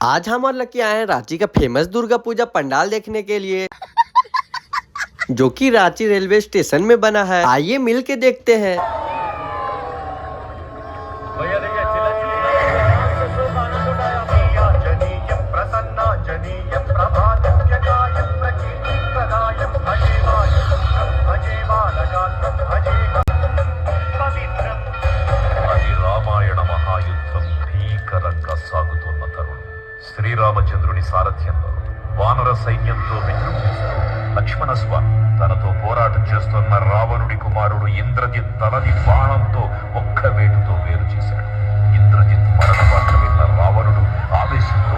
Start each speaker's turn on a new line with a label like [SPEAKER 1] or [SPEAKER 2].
[SPEAKER 1] आज हम और लकी आए हैं रांची का फेमस दुर्गा पूजा पंडाल देखने के लिए जो कि रांची रेलवे स्टेशन में बना है। आइए मिल के देखते हैं।
[SPEAKER 2] శ్రీరామచంద్రుని సారథ్యంలో వానర సైన్యంతో విజృంభిస్తూ లక్ష్మణ స్వామి తనతో పోరాటం చేస్తున్న రావణుడి కుమారుడు ఇంద్రజిత్ తలని బాణంతో ఒక్క వేటుతో వేరు చేశాడు. ఇంద్రజిత్ మరణ వార్త విన్న రావణుడు ఆవేశంతో